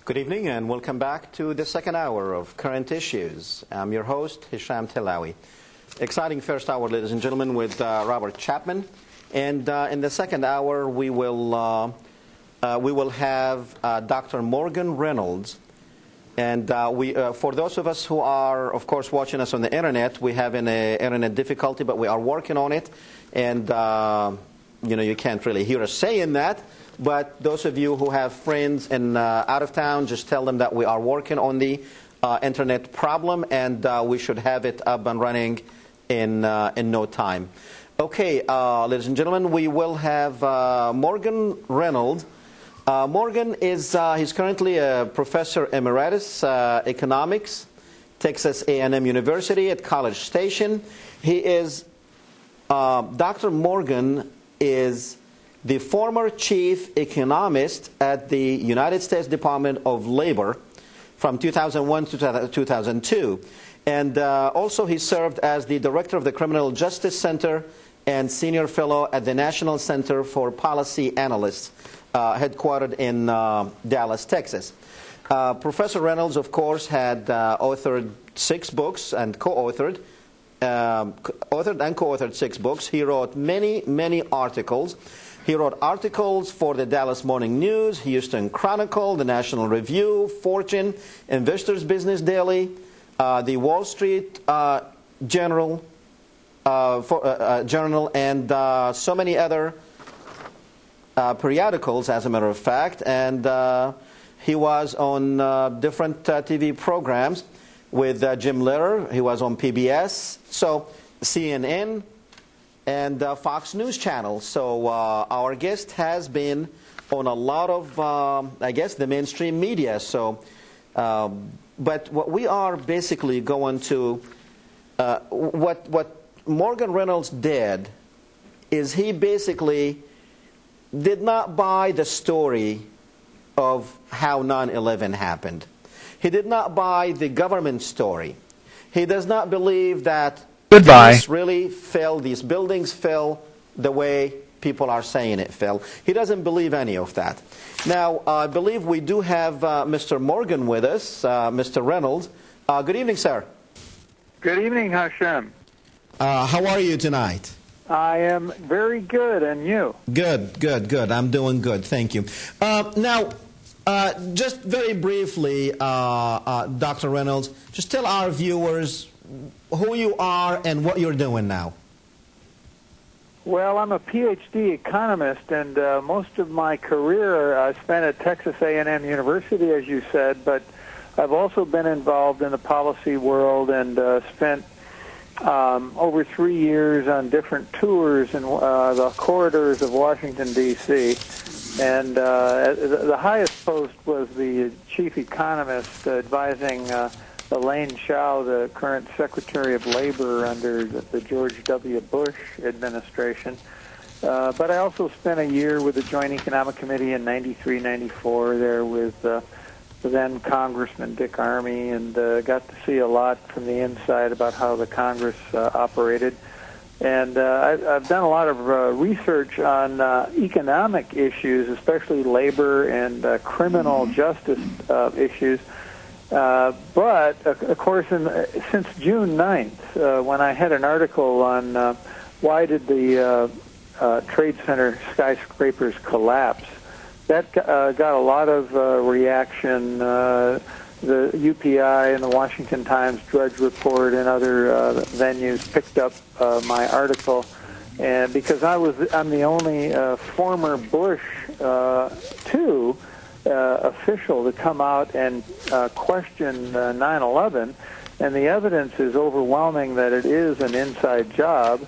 Good evening and welcome back to the second hour of Current Issues. I'm your host, Hesham Tillawi. Exciting first hour, ladies and gentlemen, with Robert Chapman. And in the second hour, we will have Dr. Morgan Reynolds. And for those of us who are, of course, watching us on the Internet, we have an Internet difficulty, but we are working on it. And, you can't really hear us saying that. But those of you who have friends out of town, just tell them that we are working on the Internet problem, and we should have it up and running in no time. Okay, ladies and gentlemen, we will have Morgan Reynolds. Morgan he's currently a professor emeritus economics, Texas A&M University at College Station. Dr. Morgan is the former chief economist at the United States Department of Labor from 2001 to 2002. And also he served as the director of the Criminal Justice Center and senior fellow at the National Center for Policy Analysts, headquartered in Dallas, Texas. Professor Reynolds, of course, had authored 6 books and co-authored 6 books. He wrote many articles. He wrote articles for the Dallas Morning News, Houston Chronicle, the National Review, Fortune, Investors Business Daily, the Wall Street Journal, and so many other periodicals, as a matter of fact. And he was on different TV programs with Jim Lehrer. He was on PBS, so CNN, and Fox News Channel. So our guest has been on a lot of, the mainstream media. So, but what we are basically going to, what Morgan Reynolds did is he basically did not buy the story of how 9/11 happened. He did not buy the government story. He does not believe that these buildings fell the way people are saying it fell. He doesn't believe any of that. Now, I believe we do have Mr. Morgan with us, Mr. Reynolds. Good evening, sir. Good evening, Hashem. How are you tonight? I am very good, and you? Good. I'm doing good, thank you. Now, just very briefly, Dr. Reynolds, just tell our viewers who you are and what you're doing now. Well, I'm a PhD economist, and most of my career I spent at Texas A&M University, as you said, but I've also been involved in the policy world and spent over 3 years on different tours in the corridors of Washington, D.C., and the highest post was the chief economist advising Elaine Chao, the current Secretary of Labor under the George W. Bush administration. But I also spent a year with the Joint Economic Committee in 93, 94 there with then Congressman Dick Armey, and got to see a lot from the inside about how the Congress operated. And I've done a lot of research on economic issues, especially labor and criminal justice issues. But, of course, since June 9th, when I had an article on why did the Trade Center skyscrapers collapse, that got a lot of reaction. The UPI and the Washington Times Drudge Report and other venues picked up my article, and because I'm the only former Bush II official to come out and question 9/11, and the evidence is overwhelming that it is an inside job,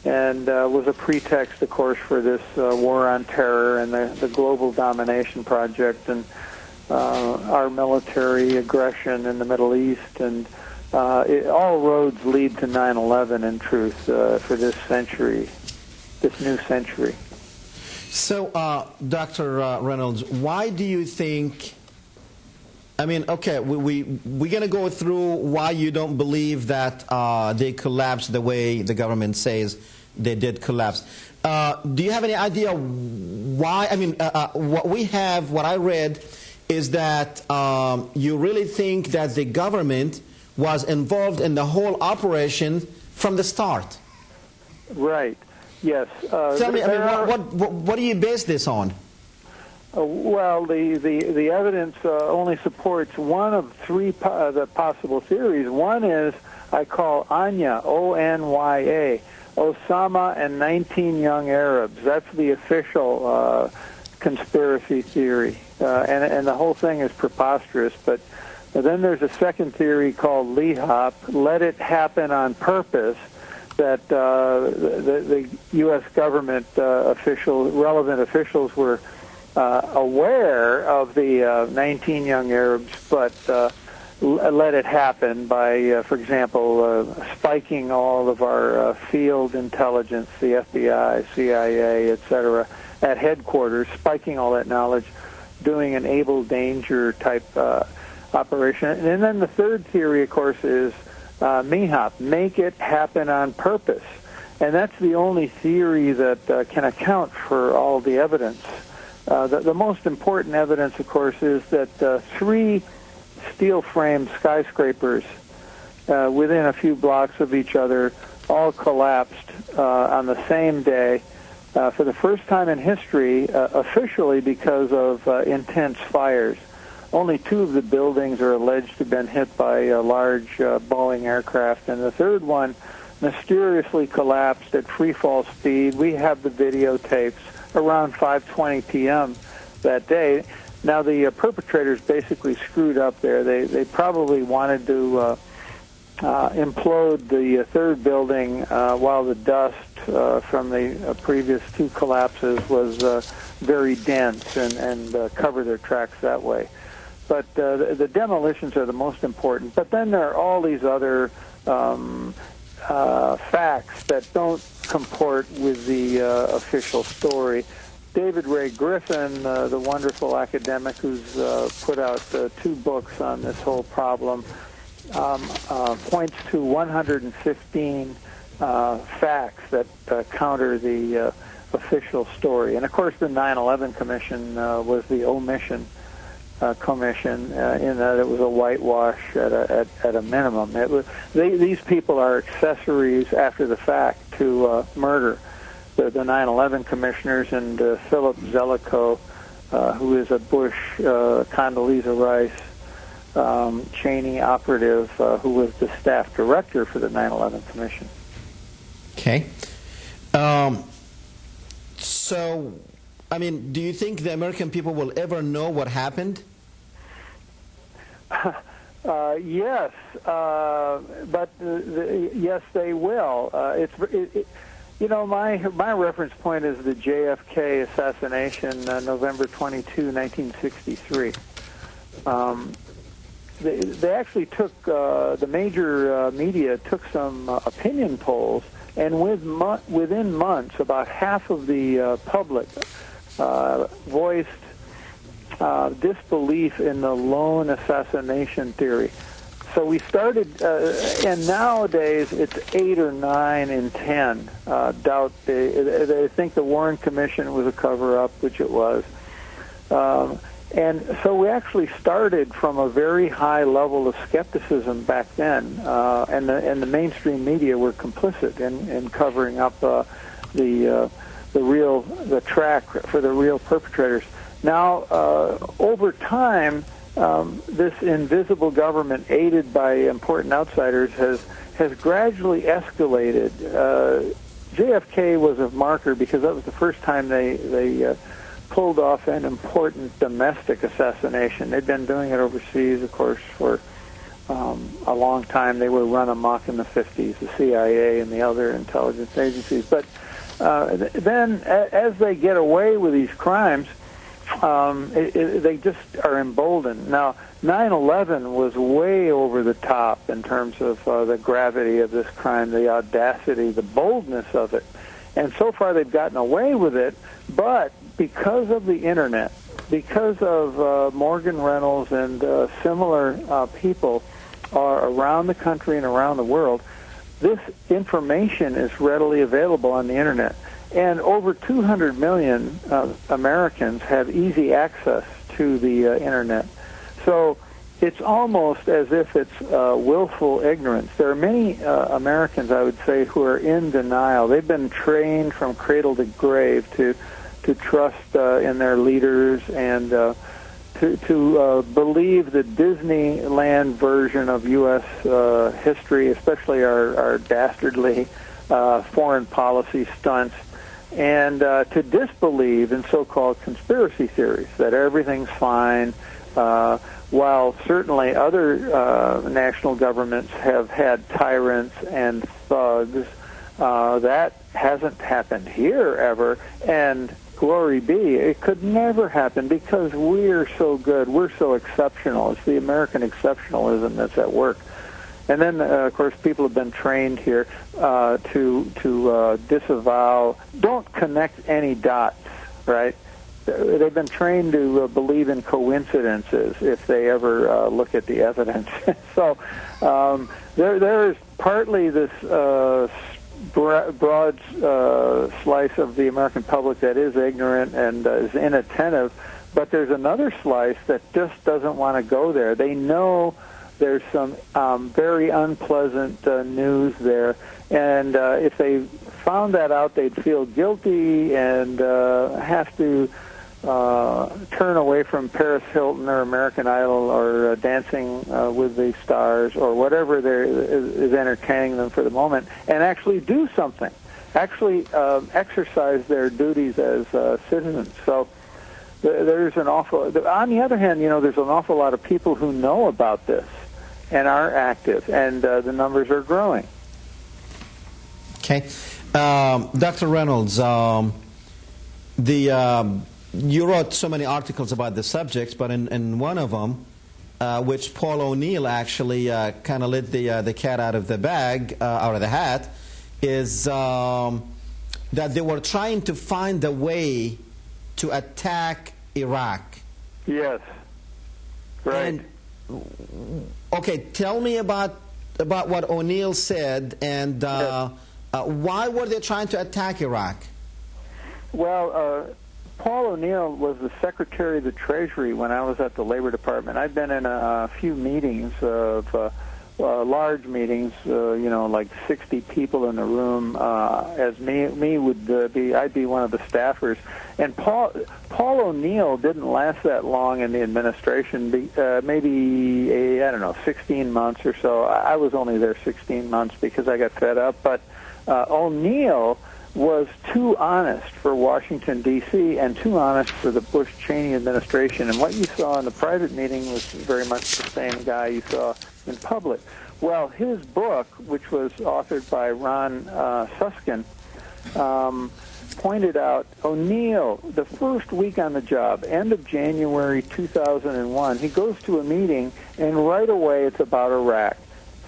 and was a pretext, of course, for this war on terror and the global domination project and our military aggression in the Middle East, and all roads lead to 9/11 in truth for this century, this new century. So, Dr. Reynolds, why do you think, okay, we're going to go through why you don't believe that they collapsed the way the government says they did collapse. Do you have any idea why? What I read is that you really think that the government was involved in the whole operation from the start. Right. Yes. Tell me, what do you base this on? Well, the evidence only supports one of three the possible theories. One is I call Anya, O-N-Y-A, Osama and 19 young Arabs. That's the official conspiracy theory, and the whole thing is preposterous. But then there's a second theory called LEHOP, let it happen on purpose, that the U.S. government relevant officials were aware of the 19 young Arabs, but let it happen by, for example, spiking all of our field intelligence, the FBI, CIA, etc., at headquarters, spiking all that knowledge, doing an able danger type operation. And then the third theory, of course, is MEHOP, make it happen on purpose. And that's the only theory that can account for all the evidence. The most important evidence, of course, is that three steel-framed skyscrapers within a few blocks of each other all collapsed on the same day for the first time in history, officially because of intense fires. Only two of the buildings are alleged to have been hit by a large Boeing aircraft, and the third one mysteriously collapsed at free fall speed. We have the videotapes around 5:20 p.m. that day. Now, the perpetrators basically screwed up there. They probably wanted to implode the third building while the dust from the previous two collapses was very dense and cover their tracks that way. But the demolitions are the most important. But then there are all these other facts that don't comport with the official story. David Ray Griffin, the wonderful academic who's put out 2 books on this whole problem, points to 115 facts that counter the official story. And, of course, the 9/11 Commission was the omission commission in that it was a whitewash at a minimum. These people are accessories after the fact to murder. The 9/11 commissioners and Philip Zelikow, who is a Bush, Condoleezza Rice, Cheney operative, who was the staff director for the 9/11 Commission. Okay. So, I mean, do you think the American people will ever know what happened? Yes, but yes, they will. My reference point is the JFK assassination, November 22, 1963. They actually took, the major media took some opinion polls, and within months, about half of the public voiced disbelief in the lone assassination theory. So we started, and nowadays it's 8 or 9 in 10 doubt. They think the Warren Commission was a cover-up, which it was. And so we actually started from a very high level of skepticism back then, and the mainstream media were complicit in covering up the track for the real perpetrators. Now, over time, this invisible government, aided by important outsiders, has gradually escalated. JFK was a marker because that was the first time they pulled off an important domestic assassination. They'd been doing it overseas, of course, for a long time. They were run amok in the 50s, the CIA and the other intelligence agencies. But then, as they get away with these crimes, they just are emboldened. Now, 9/11 was way over the top in terms of the gravity of this crime, the audacity, the boldness of it. And so far they've gotten away with it, but because of the Internet, because of Morgan Reynolds and similar people are around the country and around the world, this information is readily available on the Internet. And over 200 million Americans have easy access to the Internet. So it's almost as if it's willful ignorance. There are many Americans, I would say, who are in denial. They've been trained from cradle to grave to trust in their leaders and to believe the Disneyland version of U.S. history, especially our dastardly foreign policy stunts, and to disbelieve in so-called conspiracy theories, that everything's fine, while certainly other national governments have had tyrants and thugs. That hasn't happened here ever, and glory be, it could never happen because we're so good, we're so exceptional. It's the American exceptionalism that's at work. And then, of course, people have been trained here to disavow, don't connect any dots, right? They've been trained to believe in coincidences if they ever look at the evidence. So there is partly this broad slice of the American public that is ignorant and is inattentive, but there's another slice that just doesn't want to go there. They know there's some very unpleasant news there, and if they found that out, they'd feel guilty and have to turn away from Paris Hilton or American Idol or Dancing with the Stars or whatever is entertaining them for the moment, and actually do something, actually exercise their duties as citizens. So there's an awful. On the other hand, there's an awful lot of people who know about this and are active, and the numbers are growing. Okay, Dr. Reynolds, you wrote so many articles about the subject, but in one of them, which Paul O'Neill actually kind of let the cat out of the bag, out of the hat, is that they were trying to find a way to attack Iraq. Yes, right. Okay, tell me about what O'Neill said, and why were they trying to attack Iraq? Well, Paul O'Neill was the Secretary of the Treasury when I was at the Labor Department. I've been in a few meetings of large meetings, like 60 people in the room. As me would be, I'd be one of the staffers. And Paul O'Neill didn't last that long in the administration. Maybe 16 months or so. I was only there 16 months because I got fed up. But O'Neill was too honest for Washington, D.C., and too honest for the Bush-Cheney administration. And what you saw in the private meeting was very much the same guy you saw in public. Well, his book, which was authored by Ron Susskind, pointed out O'Neill, the first week on the job, end of January 2001, he goes to a meeting, and right away it's about Iraq.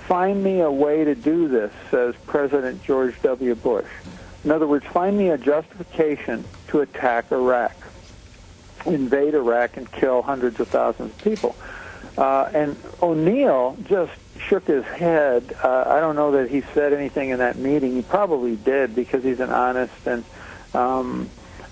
Find me a way to do this, says President George W. Bush. In other words, find me a justification to attack Iraq, invade Iraq, and kill hundreds of thousands of people. And O'Neill just shook his head. I don't know that he said anything in that meeting. He probably did because he's an honest and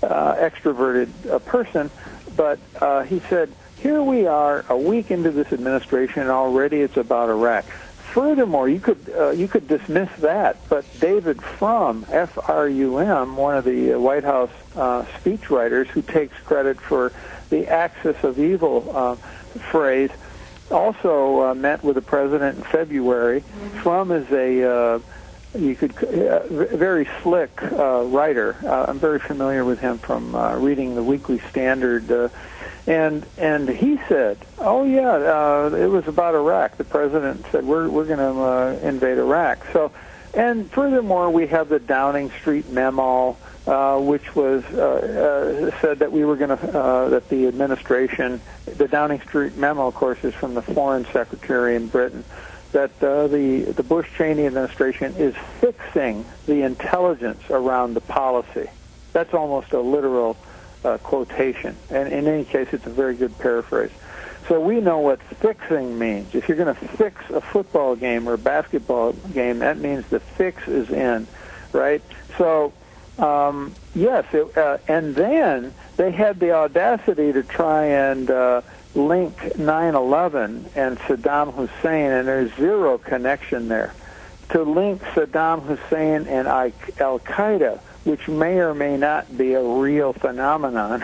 extroverted person. But he said, here we are a week into this administration, and already it's about Iraq. Furthermore, you could dismiss that, but David Frum, F-R-U-M, one of the White House speechwriters who takes credit for the axis of evil phrase, also met with the president in February. Frum is a very slick writer. I'm very familiar with him from reading the Weekly Standard. And he said, "Oh yeah, it was about Iraq." The president said, "We're going to invade Iraq." So, and furthermore, we have the Downing Street memo, which was said that we were going to that the administration. The Downing Street memo, of course, is from the Foreign Secretary in Britain. That the Bush-Cheney administration is fixing the intelligence around the policy. That's almost a literal quotation, and in any case, it's a very good paraphrase. So we know what fixing means. If you're going to fix a football game or a basketball game, that means the fix is in, right? So Yes, and then they had the audacity to try and link 9/11 and Saddam Hussein, and there's zero connection there. To link Saddam Hussein and Al-Qaeda, which may or may not be a real phenomenon.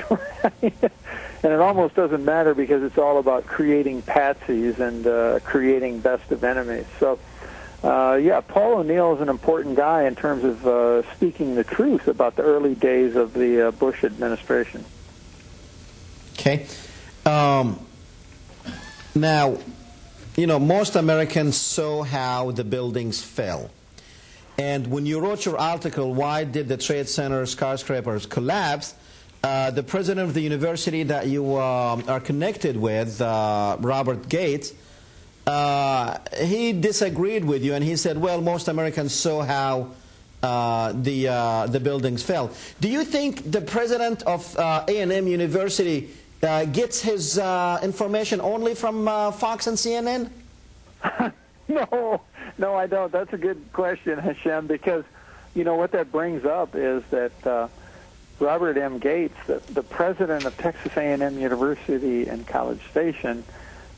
And it almost doesn't matter because it's all about creating patsies and creating best of enemies. So, yeah, Paul O'Neill is an important guy in terms of speaking the truth about the early days of the Bush administration. Okay. Now, you know, most Americans saw how the buildings fell. And when you wrote your article, Why Did the Trade Center Skyscrapers Collapse?, the president of the university that you are connected with, Robert Gates, he disagreed with you, and he said, well, most Americans saw how the buildings fell. Do you think the president of A&M University gets his information only from Fox and CNN? No, I don't. That's a good question, Hesham, because, you know, what that brings up is that Robert M. Gates, the president of Texas A&M University in College Station,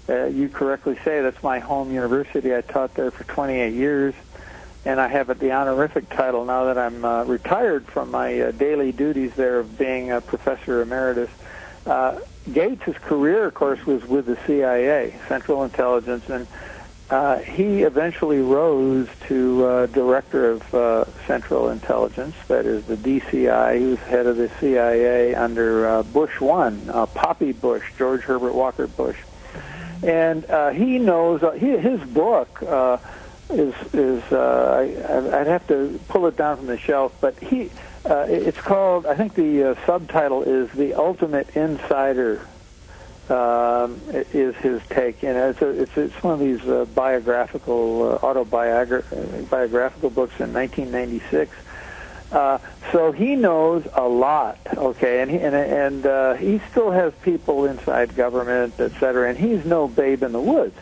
you correctly say that's my home university. I taught there for 28 years, and I have the honorific title now that I'm retired from my daily duties there of being a professor emeritus. Gates' career, of course, was with the CIA, Central Intelligence, and he eventually rose to director of Central Intelligence, that is the DCI. He was head of the CIA under Bush 1, Poppy Bush, George Herbert Walker Bush. And he knows, his book is I'd have to pull it down from the shelf, but it's called, I think the subtitle is The Ultimate Insider, is his take. And it's one of these biographical, autobiographical books in 1996. So he knows a lot, okay, and he still has people inside government, et cetera, and he's no babe in the woods.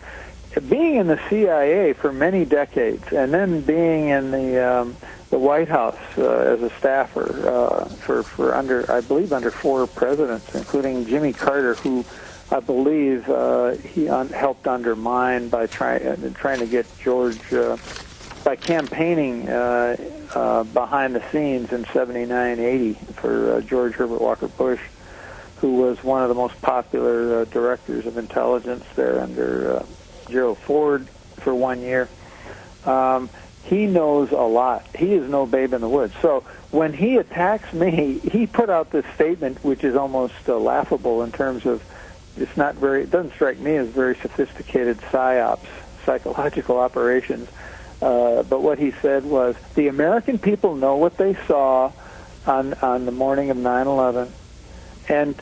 Being in the CIA for many decades, and then being in the White House as a staffer for under 4 presidents, including Jimmy Carter, who I believe he helped undermine by trying to get George by campaigning behind the scenes in 79, 80 for George Herbert Walker Bush, who was one of the most popular directors of intelligence there under Gerald Ford for 1 year. He knows a lot. He is no babe in the woods. So when he attacks me, he put out this statement which is almost laughable in terms of it doesn't strike me as very sophisticated psyops, psychological operations. But what he said was, the American people know what they saw on the morning of 9/11, and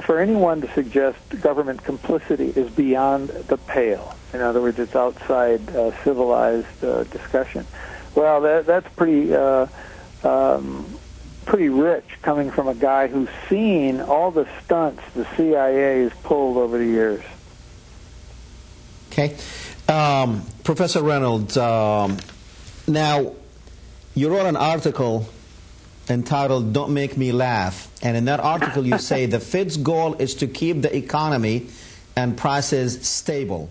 for anyone to suggest government complicity is beyond the pale. In other words, it's outside civilized discussion. Well, that's pretty rich coming from a guy who's seen all the stunts the CIA has pulled over the years. Okay. Professor Reynolds, now, you wrote an article entitled Don't Make Me Laugh, and in that article you say the Fed's goal is to keep the economy and prices stable.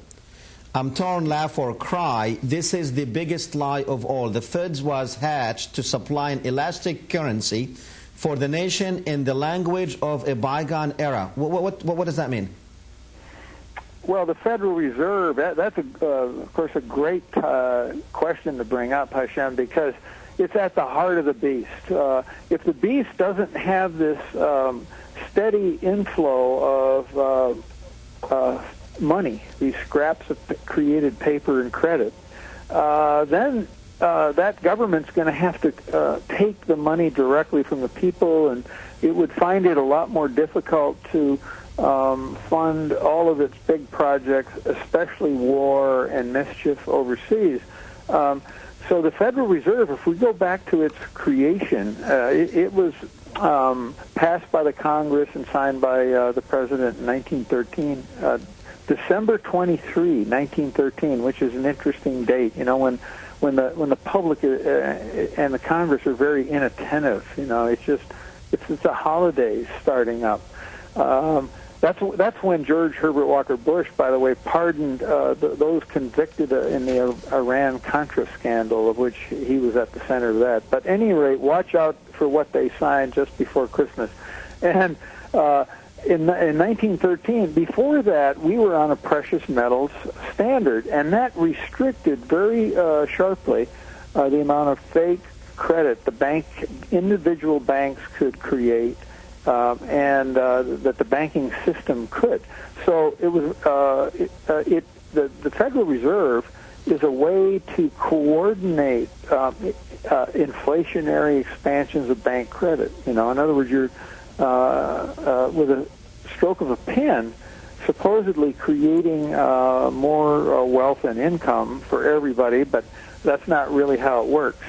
I'm torn, laugh or cry. This is the biggest lie of all. The Fed was hatched to supply an elastic currency for the nation in the language of a bygone era. What does that mean? Well, the Federal Reserve, that's, of course, a great question to bring up, Hesham, because it's at the heart of the beast. If the beast doesn't have this steady inflow of money, these scraps of created paper and credit, then that government's going to have to take the money directly from the people, and it would find it a lot more difficult to fund all of its big projects, especially war and mischief overseas. So the Federal Reserve, if we go back to its creation, it was passed by the Congress and signed by the President in 1913, December 23, 1913, which is an interesting date. You know, when when the public and the Congress are very inattentive. It's a holiday starting up. That's when George Herbert Walker Bush, by the way, pardoned those convicted in the Iran-Contra scandal, of which he was at the center of that. But at any rate, watch out for what they signed just before Christmas. And in 1913, before that, we were on a precious metals standard, and that restricted very sharply the amount of fake credit the individual banks could create. And that the banking system could. So it was the Federal Reserve is a way to coordinate inflationary expansions of bank credit. In other words, you're with a stroke of a pen, supposedly creating more wealth and income for everybody, but that's not really how it works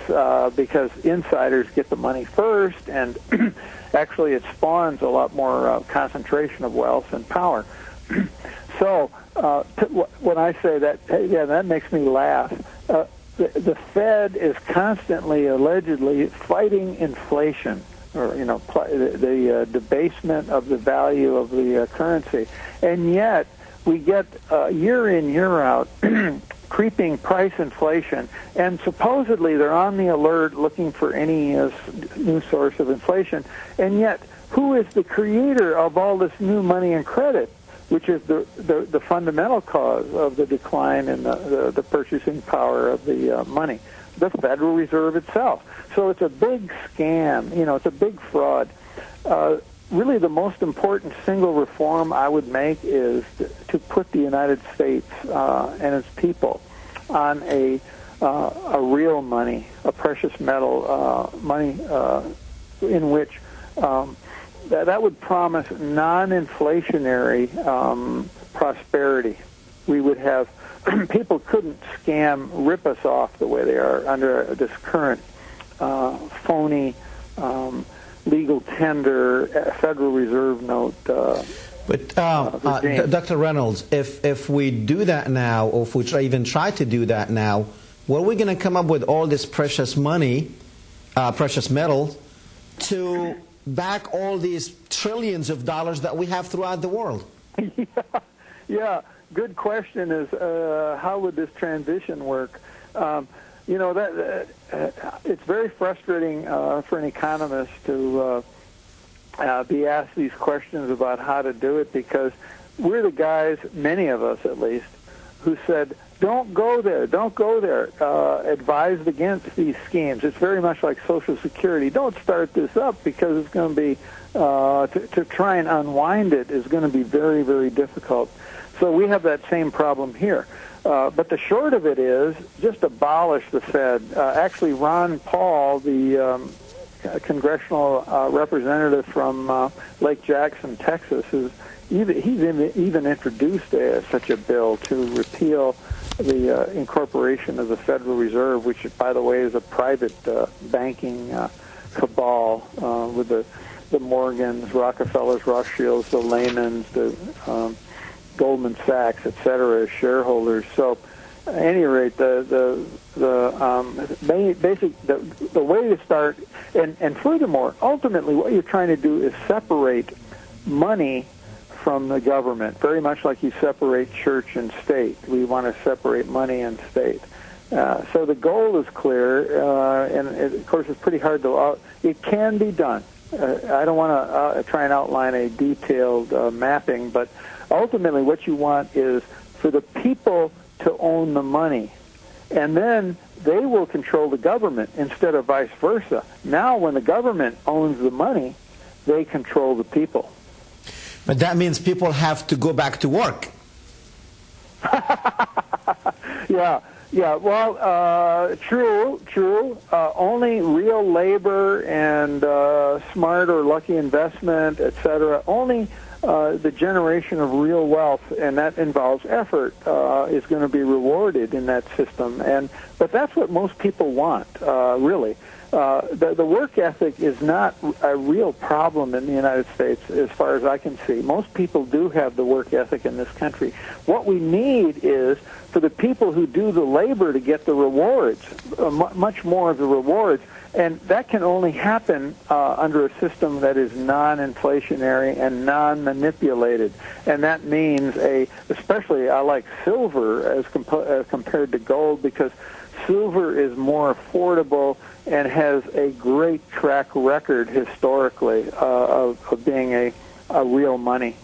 because insiders get the money first, and actually it spawns a lot more concentration of wealth and power. So when I say that, yeah, that makes me laugh. The Fed is constantly, allegedly, fighting inflation, or the debasement of the value of the currency, and yet we get year in, year out creeping price inflation, and supposedly they're on the alert looking for any new source of inflation, and yet who is the creator of all this new money and credit, which is the fundamental cause of the decline in the purchasing power of the money? The Federal Reserve itself. So it's a big scam, it's a big fraud. Really, the most important single reform I would make is to put the United States and its people on a real money, a precious metal money, in which that would promise non-inflationary prosperity. We would have people couldn't rip us off the way they are under this current phony legal tender Federal Reserve note. But Dr. Reynolds, if we do that now, or if we even try to do that now, where are we going to come up with all this precious money, precious metal, to back all these trillions of dollars that we have throughout the world? Yeah. Good question is how would this transition work? It's very frustrating for an economist to be asked these questions about how to do it, because we're the guys, many of us at least, who said, don't go there, advised against these schemes. It's very much like Social Security. Don't start this up because it's going to be, to try and unwind it is going to be very, very difficult. So we have that same problem here. But the short of it is just abolish the Fed. Actually, Ron Paul, the congressional representative from Lake Jackson, Texas, he's even introduced such a bill to repeal the incorporation of the Federal Reserve, which, by the way, is a private banking cabal with the Morgans, Rockefellers, Rothschilds, the Lamans, the Goldman Sachs, etc., as shareholders. So, at any rate, the way to start, and furthermore, ultimately, what you're trying to do is separate money from the government, very much like you separate church and state. We want to separate money and state. So the goal is clear, and of course, it's pretty hard to. It can be done. I don't want to try and outline a detailed mapping, but ultimately what you want is for the people to own the money, and then they will control the government instead of vice versa. Now when the government owns the money, they control the people. But that means people have to go back to work. Yeah, well, true. Only real labor and smart or lucky investment, etc., only the generation of real wealth, and that involves effort, is going to be rewarded in that system. But that's what most people want, really. the work ethic is not a real problem in the United States as far as I can see. Most people do have the work ethic in this country. What we need is for the people who do the labor to get the rewards, much more of the rewards. And that can only happen under a system that is non-inflationary and non-manipulated. And that means especially I like silver as compared to gold, because silver is more affordable and has a great track record historically of being a real money.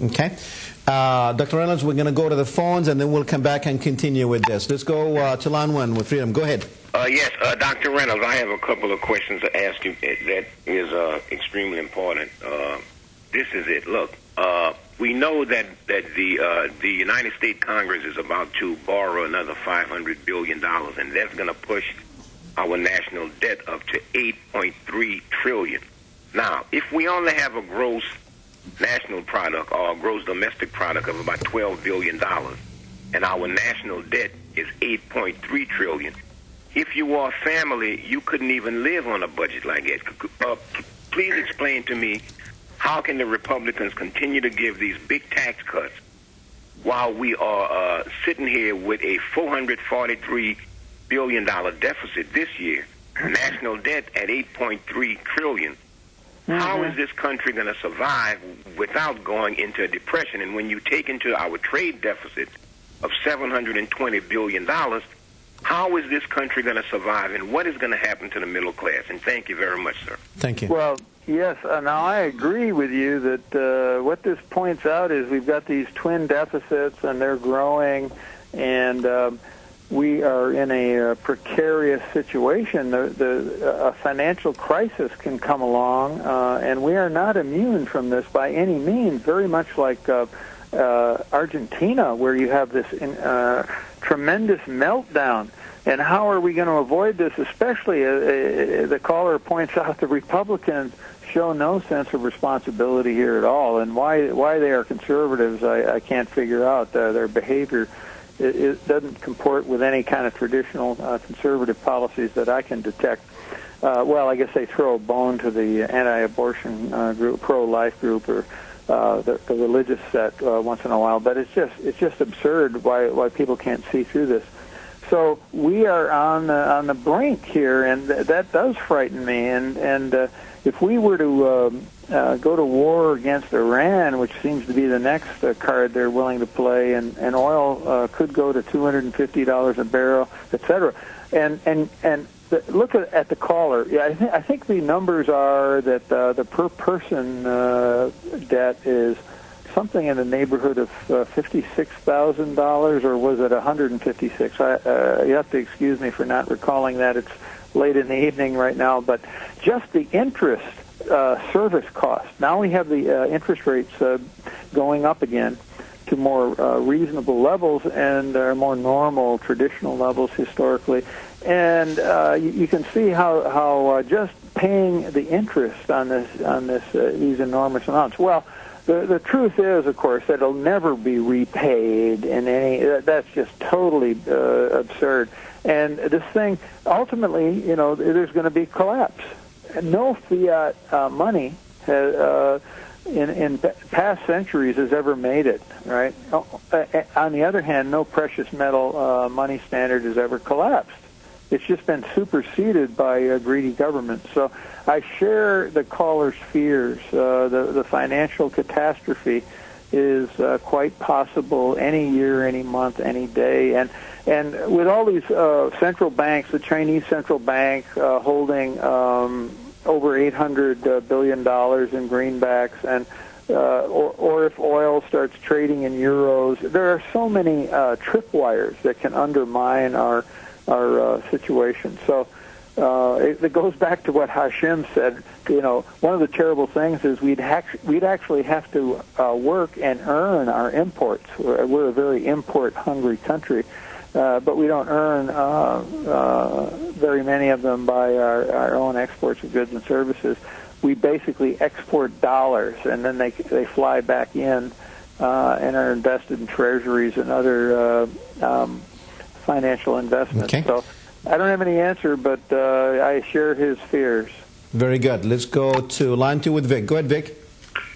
Okay. Dr. Reynolds, we're going to go to the phones, and then we'll come back and continue with this. Let's go to line one with Freedom. Go ahead. Yes, Dr. Reynolds, I have a couple of questions to ask you that is extremely important. This is it. Look, we know that the United States Congress is about to borrow another $500 billion, and that's going to push our national debt up to $8.3 trillion. Now, if we only have a gross national product or a gross domestic product of about $12 billion, and our national debt is $8.3 trillion, if you are a family, you couldn't even live on a budget like that. Please explain to me, how can the Republicans continue to give these big tax cuts while we are sitting here with a $443 billion deficit this year, national debt at $8.3 trillion? How is this country going to survive without going into a depression? And when you take into our trade deficit of $720 billion, how is this country going to survive, and what is going to happen to the middle class? And thank you very much, sir. Thank you. Well, yes, now I agree with you that what this points out is we've got these twin deficits, and they're growing, and we are in a precarious situation. A financial crisis can come along, and we are not immune from this by any means, very much like Argentina, where you have this tremendous meltdown. And how are we going to avoid this? Especially, the caller points out, the Republicans show no sense of responsibility here at all. And why they are conservatives, I can't figure out. Their behavior it doesn't comport with any kind of traditional conservative policies that I can detect. Well, I guess they throw a bone to the anti-abortion group, pro-life group, or the religious set once in a while. But it's just absurd why people can't see through this. So we are on the brink here, and that does frighten me. And if we were to go to war against Iran, which seems to be the next card they're willing to play, and oil could go to $250 a barrel, et cetera. And look at the caller. Yeah, I think the numbers are that the per person debt is something in the neighborhood of $56,000, or was it $156,000? You have to excuse me for not recalling that. It's late in the evening right now, but just the interest service cost. Now we have the interest rates going up again to more reasonable levels and more normal, traditional levels historically. And you can see how just paying the interest on these enormous amounts. Well, the truth is, of course, that it'll never be repaid in any. That's just totally absurd. And this thing, ultimately, there's going to be collapse. No fiat money in past centuries has ever made it, right? On the other hand, no precious metal money standard has ever collapsed. It's just been superseded by greedy governments. So I share the caller's fears. The financial catastrophe is quite possible any year, any month, any day. And with all these central banks, the Chinese central bank holding over $800 billion in greenbacks, and or if oil starts trading in euros, there are so many tripwires that can undermine our situation. So it goes back to what Hesham said. One of the terrible things is we'd actually have to work and earn our imports. We're a very import-hungry country, but we don't earn very many of them by our own exports of goods and services. We basically export dollars, and then they fly back in and are invested in treasuries and other financial investments. Okay. So I don't have any answer, but I share his fears. Very good. Let's go to line 2 with Vic. Go ahead, Vic.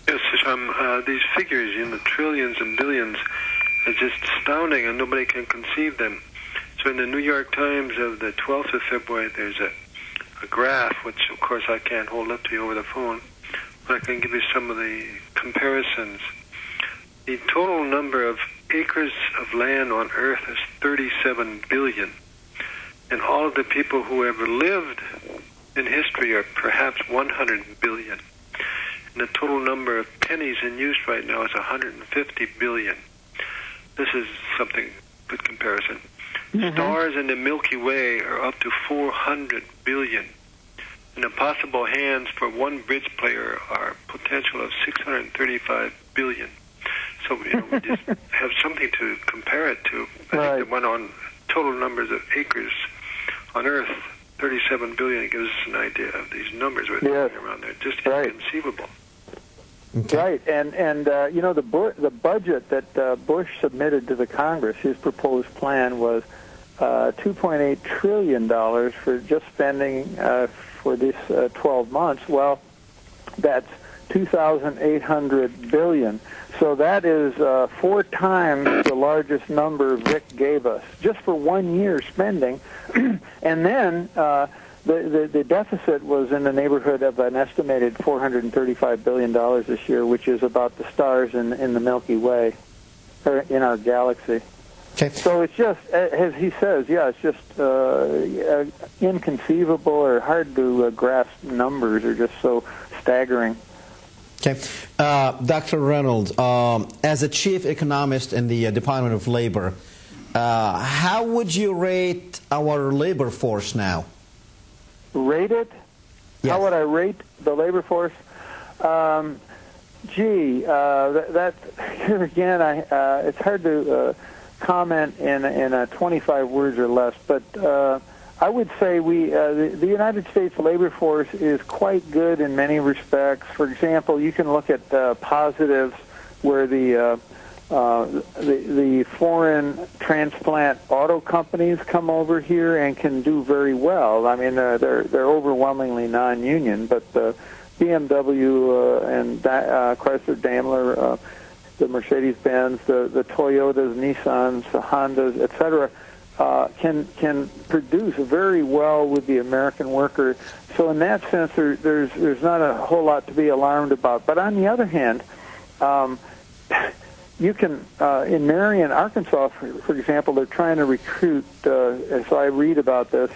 Yes, Hesham, these figures in the trillions and billions are just astounding, and nobody can conceive them. So in the New York Times of the 12th of February, there's a graph, which of course I can't hold up to you over the phone, but I can give you some of the comparisons. The total number of acres of land on Earth is 37 billion. And all of the people who ever lived in history are perhaps 100 billion. And the total number of pennies in use right now is 150 billion. This is something, good comparison. Stars in the Milky Way are up to 400 billion. And the possible hands for one bridge player are potential of 635 billion. So, we just have something to compare it to. I think the one on total numbers of acres on Earth, 37 billion, gives us an idea of these numbers we're throwing around there. Just inconceivable. Okay. Right, and the budget that Bush submitted to the Congress, his proposed plan was $2.8 trillion for just spending for this 12 months. Well, that's 2,800 billion. So that is 4 times the largest number Vic gave us, just for 1 year spending. And then the deficit was in the neighborhood of an estimated $435 billion this year, which is about the stars in the Milky Way, or in our galaxy. Okay. So it's just, as he says, it's just inconceivable or hard to grasp. Numbers are just so staggering. Okay. Dr. Reynolds, as a chief economist in the Department of Labor, how would you rate our labor force now? Rate it? Yes. How would I rate the labor force? That here again, it's hard to comment in 25 words or less, but I would say the United States labor force is quite good in many respects. For example, you can look at positives where the foreign transplant auto companies come over here and can do very well. I mean, they're overwhelmingly non-union, but the BMW and Chrysler, Daimler, the Mercedes-Benz, the Toyotas, Nissans, the Hondas, etc., can produce very well with the American worker. So in that sense, there's not a whole lot to be alarmed about. But on the other hand, you can, in Marion, Arkansas, for example, they're trying to recruit, so I read about this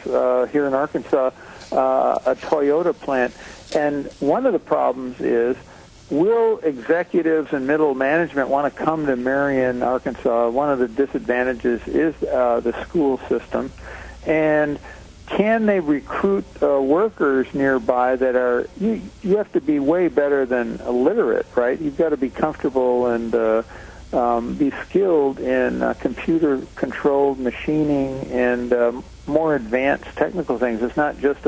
here in Arkansas, a Toyota plant. And one of the problems is, will executives and middle management want to come to Marion, Arkansas? One of the disadvantages is the school system. And can they recruit workers nearby that are, you have to be way better than illiterate, right? You've got to be comfortable and be skilled in computer-controlled machining and more advanced technical things. It's not just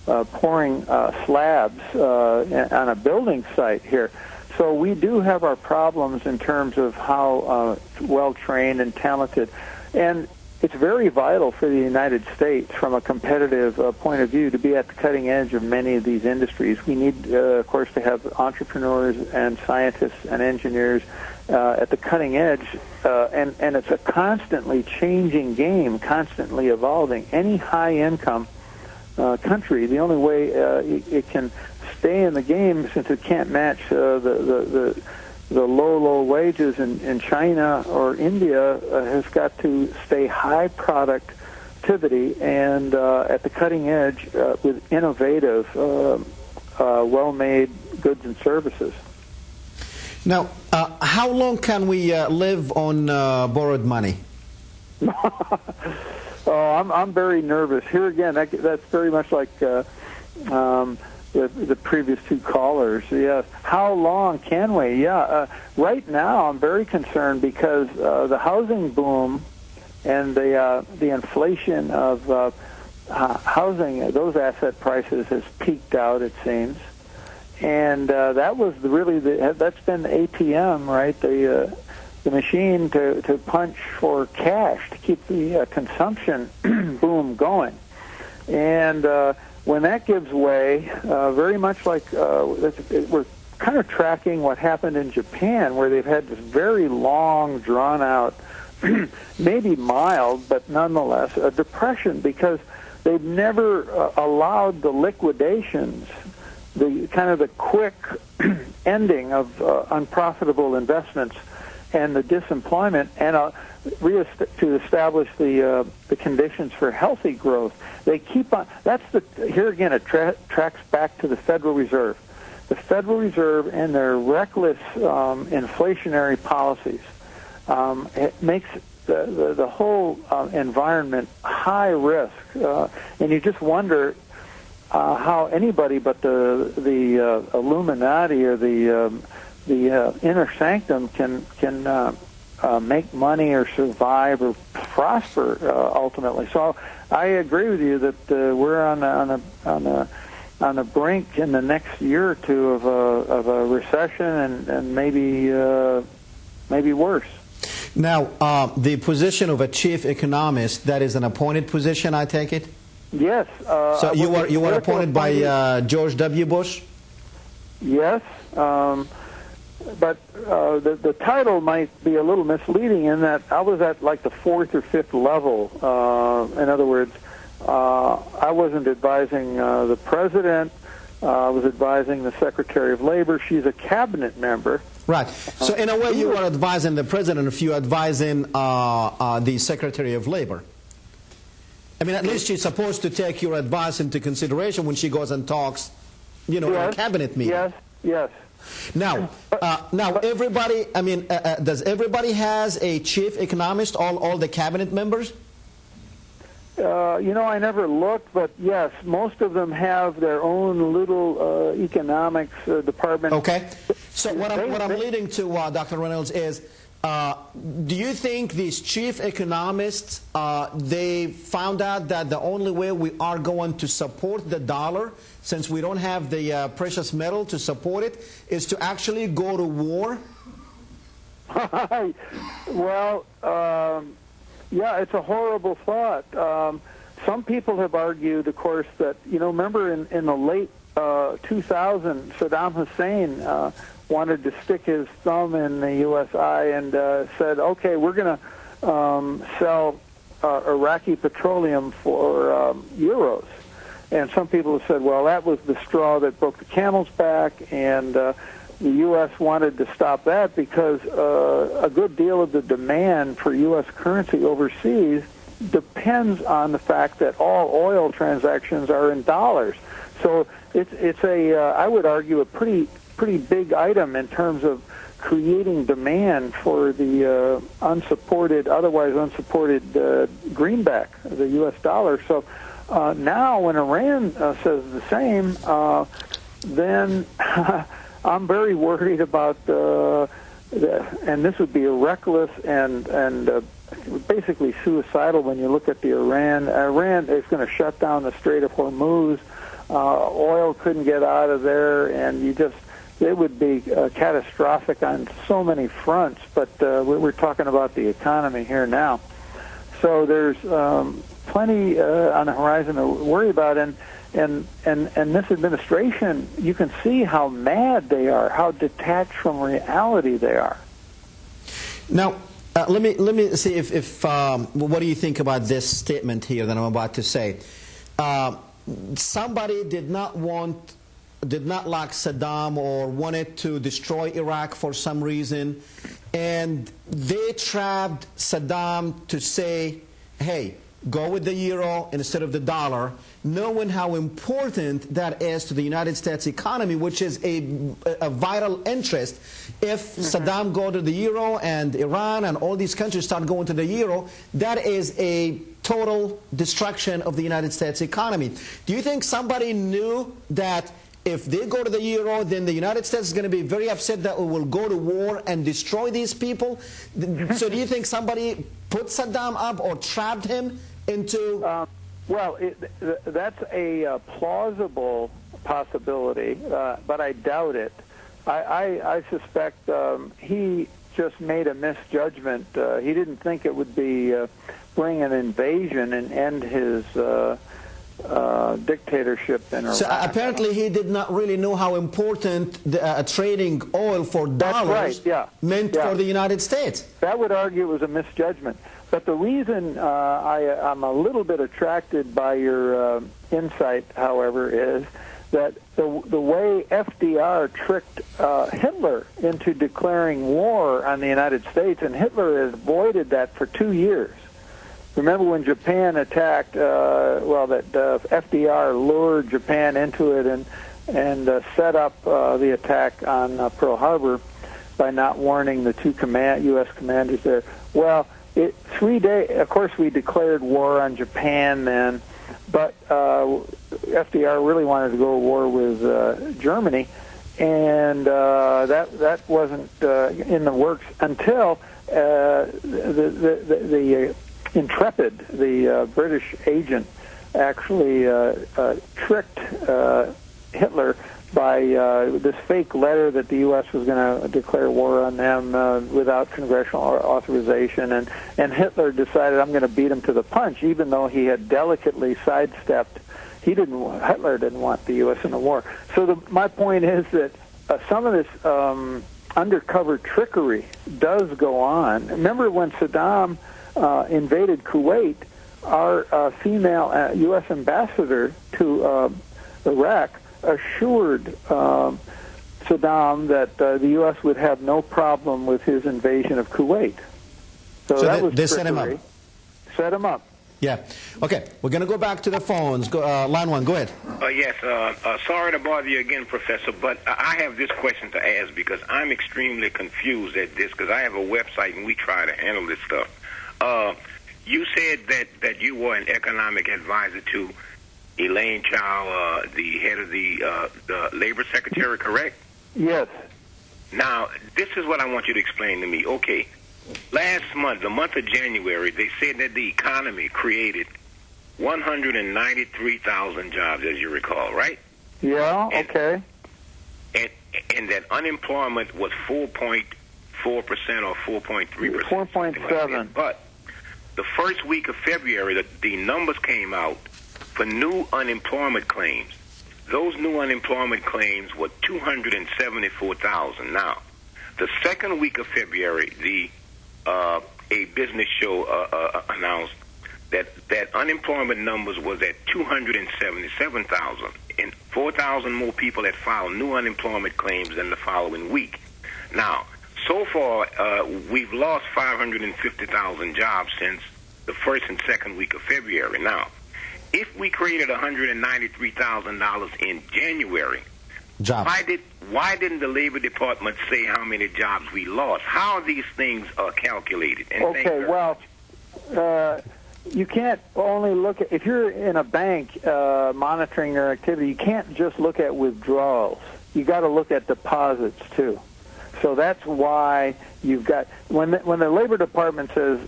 pouring slabs on a building site here. So we do have our problems in terms of how well-trained and talented. And it's very vital for the United States from a competitive point of view to be at the cutting edge of many of these industries. We need, of course, to have entrepreneurs and scientists and engineers at the cutting edge. And it's a constantly changing game, constantly evolving. Any high-income country, the only way it can stay in the game, since it can't match the low wages in China or India, has got to stay high productivity and at the cutting edge with innovative, well-made goods and services. Now, how long can we live on borrowed money? Oh, I'm very nervous. Here again, that's very much like the previous two callers. Yeah, how long can we? Yeah, right now I'm very concerned because the housing boom and the inflation of housing, those asset prices has peaked out, it seems, and that was that's been the ATM, right? The machine to punch for cash to keep the consumption boom going. And when that gives way, very much like we're kind of tracking what happened in Japan, where they've had this very long, drawn-out, maybe mild, but nonetheless, a depression, because they've never allowed the liquidations, the kind of the quick ending of unprofitable investments and the disemployment, and to establish the conditions for healthy growth. They keep on. Here again, it tracks back to the Federal Reserve. The Federal Reserve and their reckless inflationary policies it makes the whole environment high risk, and you just wonder how anybody but the Illuminati or the inner sanctum can make money or survive or prosper ultimately. So I agree with you that we're on the brink in the next year or two of a recession and maybe worse. Now, the position of a chief economist, that is an appointed position, I take it? Yes. So you were appointed by George W. Bush? Yes. But the title might be a little misleading in that I was at like the fourth or fifth level. In other words, I wasn't advising the president. I was advising the Secretary of Labor. She's a cabinet member. Right. So in a way, you were advising the president if you're advising the Secretary of Labor. I mean, at least she's supposed to take your advice into consideration when she goes and talks, in a cabinet meeting. Yes, yes. Now, everybody, I mean, does everybody has a chief economist, all the cabinet members? I never looked, but yes, most of them have their own little economics department. Okay. So what I'm leading to, Dr. Reynolds, is do you think these chief economists, they found out that the only way we are going to support the dollar, since we don't have the precious metal to support it, is to actually go to war? Well, yeah, it's a horrible thought. Some people have argued, of course, that, remember in the late 2000, Saddam Hussein wanted to stick his thumb in the USI and said, okay, we're going to sell Iraqi petroleum for euros. And some people have said, well, that was the straw that broke the camel's back, and the U.S. wanted to stop that because a good deal of the demand for U.S. currency overseas depends on the fact that all oil transactions are in dollars. So it's I would argue, a pretty big item in terms of creating demand for the otherwise unsupported greenback, the U.S. dollar. So now when Iran says the same, then I'm very worried about and this would be a reckless and basically suicidal when you look at the Iran. Iran is going to shut down the Strait of Hormuz. Oil couldn't get out of there, and it would be catastrophic on so many fronts. But we're talking about the economy here now. So there's plenty on the horizon to worry about, and this administration, you can see how mad they are, how detached from reality they are. Now, let me see if what do you think about this statement here that I'm about to say? Somebody did not like Saddam or wanted to destroy Iraq for some reason, and they trapped Saddam to say, hey, go with the euro instead of the dollar, knowing how important that is to the United States economy, which is a vital interest. If Saddam go to the euro and Iran and all these countries start going to the euro, that is a total destruction of the United States economy. Do you think somebody knew that if they go to the euro, then the United States is going to be very upset that we will go to war and destroy these people? So do you think somebody put Saddam up or trapped him into... Well, that's a plausible possibility, but I doubt it. I suspect he just made a misjudgment. He didn't think it would be bring an invasion and end his dictatorship in Iraq. So apparently he did not really know how important trading oil for dollars meant for the United States. That would argue it was a misjudgment. But the reason I'm a little bit attracted by your insight, however, is that the way FDR tricked Hitler into declaring war on the United States, and Hitler has avoided that for 2 years. Remember when Japan attacked, FDR lured Japan into it and set up the attack on Pearl Harbor by not warning the two U.S. commanders there. Well, 3 days, of course we declared war on Japan then, but FDR really wanted to go to war with Germany, and that wasn't in the works until the Intrepid, the British agent, actually tricked Hitler by this fake letter that the U.S. was going to declare war on them without congressional authorization, and Hitler decided, I'm going to beat him to the punch, even though he had delicately sidestepped. Hitler didn't want the U.S. in the war. So my point is that some of this undercover trickery does go on. Remember when Saddam invaded Kuwait, our female U.S. ambassador to Iraq assured Saddam that the U.S. would have no problem with his invasion of Kuwait. So that was they set him up. Set him up. Yeah. Okay, we're going to go back to the phones. Line one, go ahead. Yes, sorry to bother you again, Professor, but I have this question to ask because I'm extremely confused at this because I have a website and we try to handle this stuff. You said that you were an economic advisor to Elaine Chao, the head of the Labor Secretary, correct? Yes. Now, this is what I want you to explain to me. Okay, last month, the month of January, they said that the economy created 193,000 jobs, as you recall, right? Yeah, okay. And that unemployment was 4.4% or 4.3%. 4.7. But the first week of February, the numbers came out for new unemployment claims. Those new unemployment claims were 274,000. Now, the second week of February, a business show announced that unemployment numbers was at 277,000, and 4,000 more people had filed new unemployment claims than the following week. Now, so far, we've lost 550,000 jobs since the first and second week of February. Now, if we created $193,000 in January, why didn't the Labor Department say how many jobs we lost? How are these things calculated? And okay, well, you can't only look at, if you're in a bank monitoring their activity, you can't just look at withdrawals. You got to look at deposits too. So that's why you've got, when the Labor Department says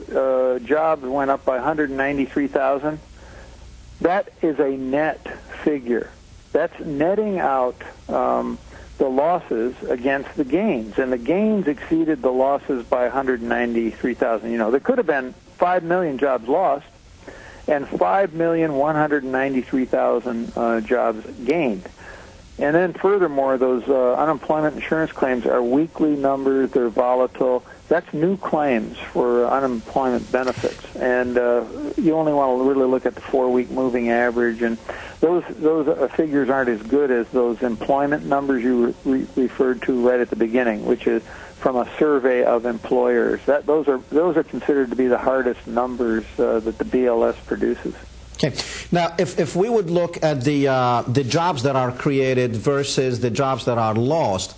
jobs went up by 193,000, that is a net figure. That's netting out the losses against the gains, and the gains exceeded the losses by 193,000. You know, there could have been 5 million jobs lost and 5,193,000 jobs gained. And then furthermore, those unemployment insurance claims are weekly numbers. They're volatile. That's new claims for unemployment benefits. And you only want to really look at the 4-week moving average. And those figures aren't as good as those employment numbers you referred to right at the beginning, which is from a survey of employers. Those are considered to be the hardest numbers that the BLS produces. Okay. Now, if we would look at the jobs that are created versus the jobs that are lost,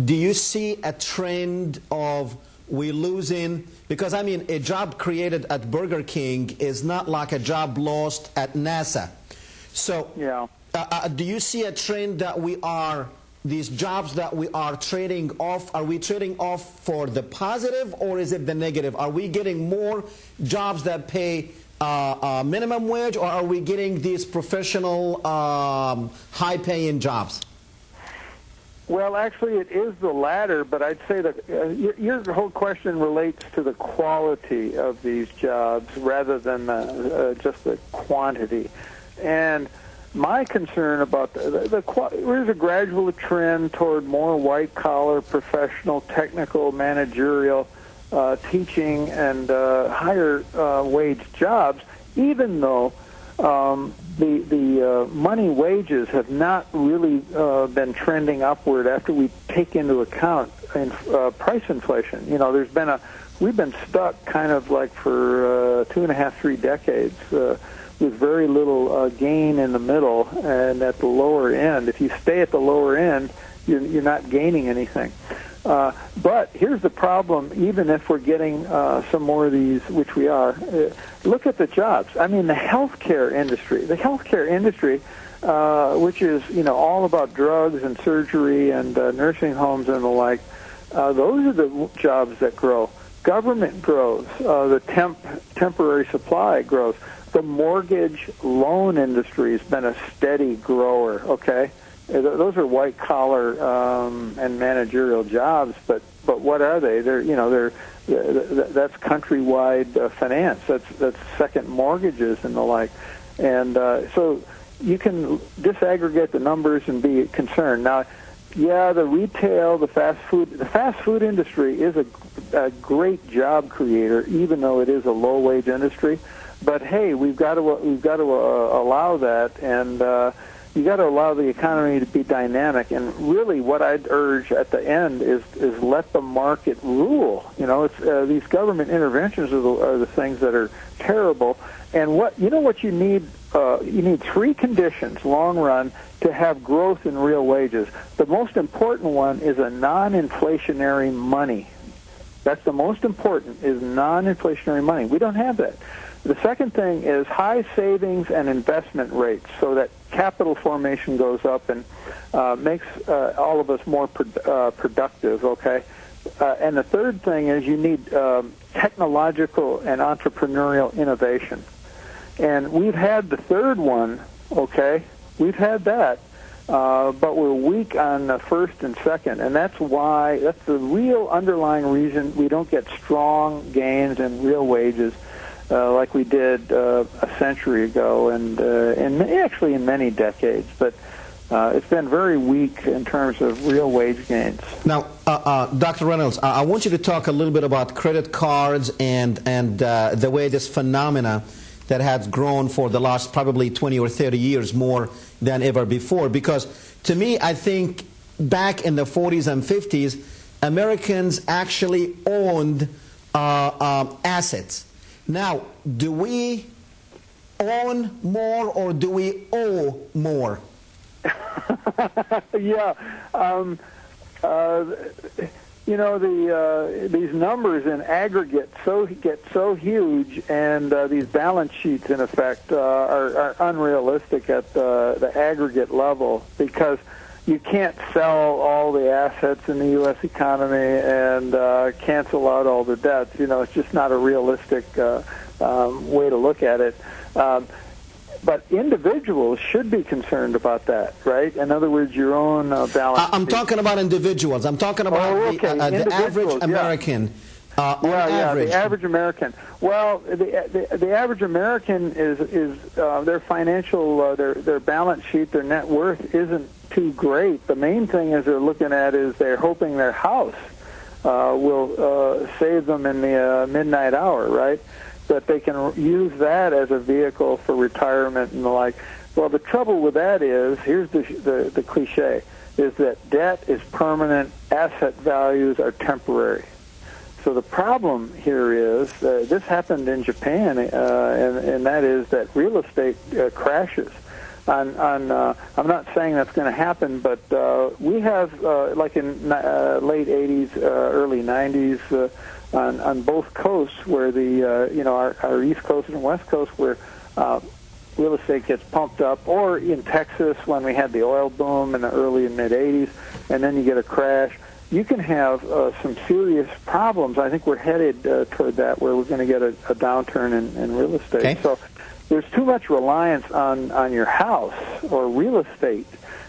do you see a trend of we losing? Because, I mean, a job created at Burger King is not like a job lost at NASA. So yeah. Do you see a trend that these jobs that we are trading off, are we trading off for the positive or is it the negative? Are we getting more jobs that pay minimum wage, or are we getting these professional, high-paying jobs? Well, actually, it is the latter, but I'd say that your whole question relates to the quality of these jobs rather than just the quantity. And my concern about there's a gradual trend toward more white-collar, professional, technical, managerial teaching and higher wage jobs, even though the money wages have not really been trending upward after we take into account price inflation. You know, we've been stuck kind of like for 2.5, 3 decades with very little gain in the middle and at the lower end. If you stay at the lower end, you're not gaining anything. But here's the problem, even if we're getting some more of these, which we are, look at the jobs. I mean, the healthcare industry, which is, you know, all about drugs and surgery and nursing homes and the like, those are the jobs that grow. Government grows. The temporary supply grows. The mortgage loan industry has been a steady grower, okay? Those are white collar and managerial jobs, but what are they? That's countrywide finance. That's second mortgages and the like, and so you can disaggregate the numbers and be concerned. Now, yeah, the retail, the fast food industry is a great job creator, even though it is a low wage industry. But hey, we've got to allow that and. You got to allow the economy to be dynamic, and really, what I'd urge at the end is let the market rule. You know, it's these government interventions are the things that are terrible. And what you need? You need 3 conditions, long run, to have growth in real wages. The most important one is a non-inflationary money. That's the most important, is non-inflationary money. We don't have that. The second thing is high savings and investment rates, so that capital formation goes up and makes all of us more productive, okay? And the third thing is you need technological and entrepreneurial innovation. And we've had the third one, okay? We've had that, but we're weak on the first and second, and that's the real underlying reason we don't get strong gains in real wages like we did a century ago, and actually in many decades. But it's been very weak in terms of real wage gains. Now, Dr. Reynolds, I want you to talk a little bit about credit cards and the way this phenomena that has grown for the last probably 20 or 30 years more than ever before. Because to me, I think back in the 40s and 50s, Americans actually owned assets. Now, do we own more or do we owe more? Yeah. These numbers in aggregate get so huge, and these balance sheets, in effect, are unrealistic at the aggregate level, because you can't sell all the assets in the U.S. economy and cancel out all the debts. You know, it's just not a realistic way to look at it. But individuals should be concerned about that, right? In other words, your own balance sheet. I'm talking about individuals. I'm talking about the average American. The average American. Well, the average American is their financial, their balance sheet, their net worth isn't too great. The main thing is they're looking at is they're hoping their house will save them in the midnight hour, right? That they can use that as a vehicle for retirement and the like. Well, the trouble with that is, here's the cliche, is that debt is permanent, asset values are temporary. So the problem here is, this happened in Japan, and that is that real estate crashes. I'm not saying that's going to happen, but we have, like in late 80s, early 90s, on both coasts, where our East Coast and West Coast, where real estate gets pumped up, or in Texas when we had the oil boom in the early and mid 80s, and then you get a crash. You can have some serious problems. I think we're headed toward that, where we're going to get a downturn in real estate. Okay. So there's too much reliance on your house or real estate,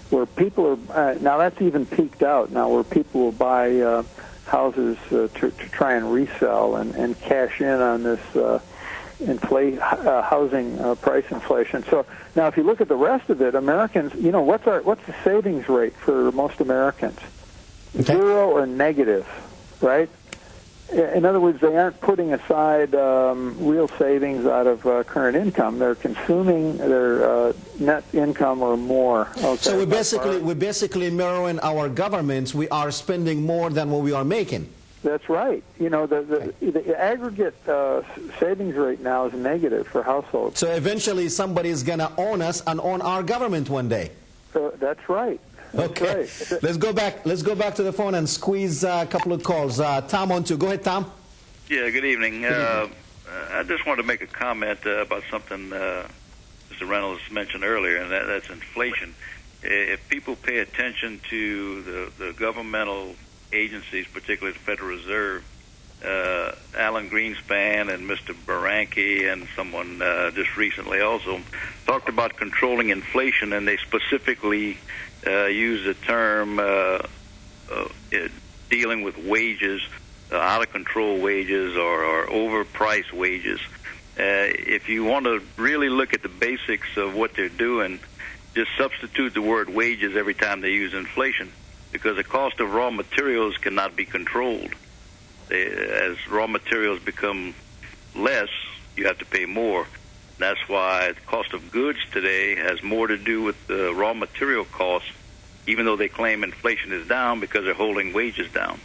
where people are now that's even peaked out now, where people will buy houses to try and resell and cash in on this housing price inflation. So now, if you look at the rest of it, Americans, what's the savings rate for most Americans? Okay. 0 or negative, right? In other words, they aren't putting aside real savings out of current income. They're consuming their net income or more. Okay. So we're basically mirroring our governments. We are spending more than what we are making. That's right. The aggregate savings rate now is negative for households. So eventually somebody is going to own us and own our government one day. That's right. Okay. Right. Let's go back to the phone and squeeze a couple of calls. Tom on 2. Go ahead, Tom. Yeah, good evening. I just wanted to make a comment about something Mr. Reynolds mentioned earlier, and that's inflation. If people pay attention to the governmental agencies, particularly the Federal Reserve, Alan Greenspan and Mr. Bernanke and someone just recently also talked about controlling inflation, and they specifically use the term dealing with wages, out-of-control wages or overpriced wages. If you want to really look at the basics of what they're doing, just substitute the word wages every time they use inflation, because the cost of raw materials cannot be controlled. As raw materials become less, you have to pay more. That's why the cost of goods today has more to do with the raw material costs, even though they claim inflation is down, because they're holding wages down.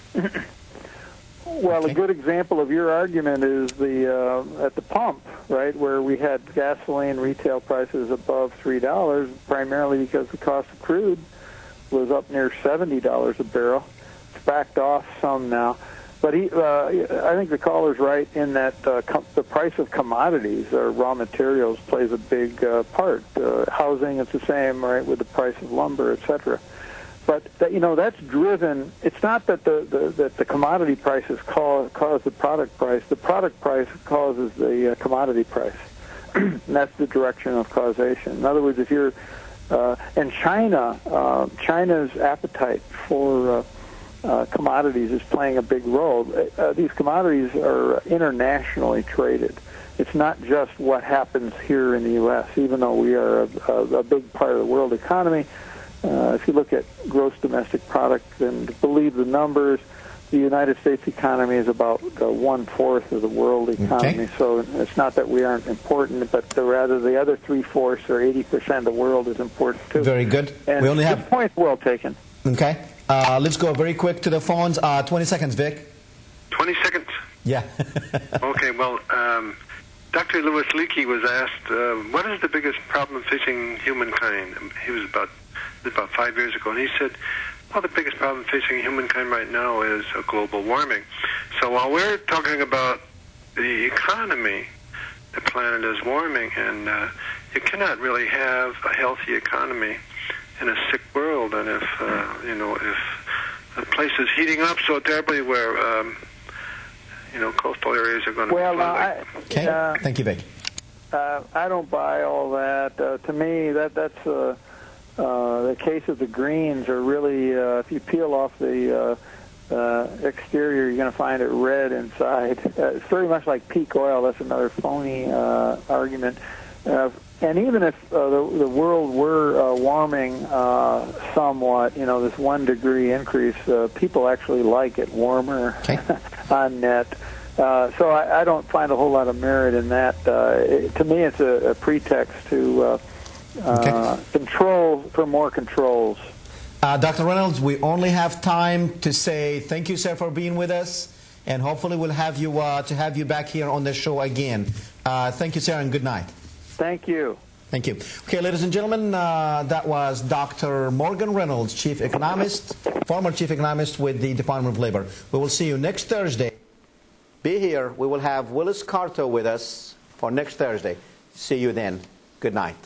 Well, a good example of your argument is at the pump, right, where we had gasoline retail prices above $3, primarily because the cost of crude was up near $70 a barrel. It's backed off some now. But I think the caller's right in that the price of commodities or raw materials plays a big part. Housing, it's the same, right, with the price of lumber, etc. But that's driven. It's not that the commodity prices cause the product price. The product price causes the commodity price, and that's the direction of causation. In other words, if you're and China's appetite for commodities is playing a big role. These commodities are internationally traded. It's not just what happens here in the U.S., even though we are a big part of the world economy. If you look at gross domestic product and believe the numbers, the United States economy is about 1/4 of the world economy. Okay. So it's not that we aren't important, but rather the other 3/4 or 80% of the world is important too. Very good. And we only have good point, well taken. Okay. Let's go very quick to the phones. 20 seconds, Vic. 20 seconds? Yeah. Okay, well, Dr. Louis Leakey was asked, what is the biggest problem facing humankind? He was about 5 years ago, and he said, well, the biggest problem facing humankind right now is global warming. So while we're talking about the economy, the planet is warming, and you cannot really have a healthy economy in a sick world. And if the place is heating up so terribly where coastal areas are going to Okay. Thank you, Vic. I don't buy all that. To me, that's the case of the greens are really, if you peel off the exterior, you're going to find it red inside. It's very much like peak oil. That's another phony argument. And even if the world were warming somewhat, this 1 degree increase, people actually like it warmer on net. So I don't find a whole lot of merit in that. To me, it's a pretext to control for more controls. Dr. Reynolds, we only have time to say thank you, sir, for being with us, and hopefully we'll have you back here on the show again. Thank you, sir, and good night. Thank you. Thank you. Okay, ladies and gentlemen, that was Dr. Morgan Reynolds, former chief economist with the Department of Labor. We will see you next Thursday. Be here. We will have Willis Carto with us for next Thursday. See you then. Good night.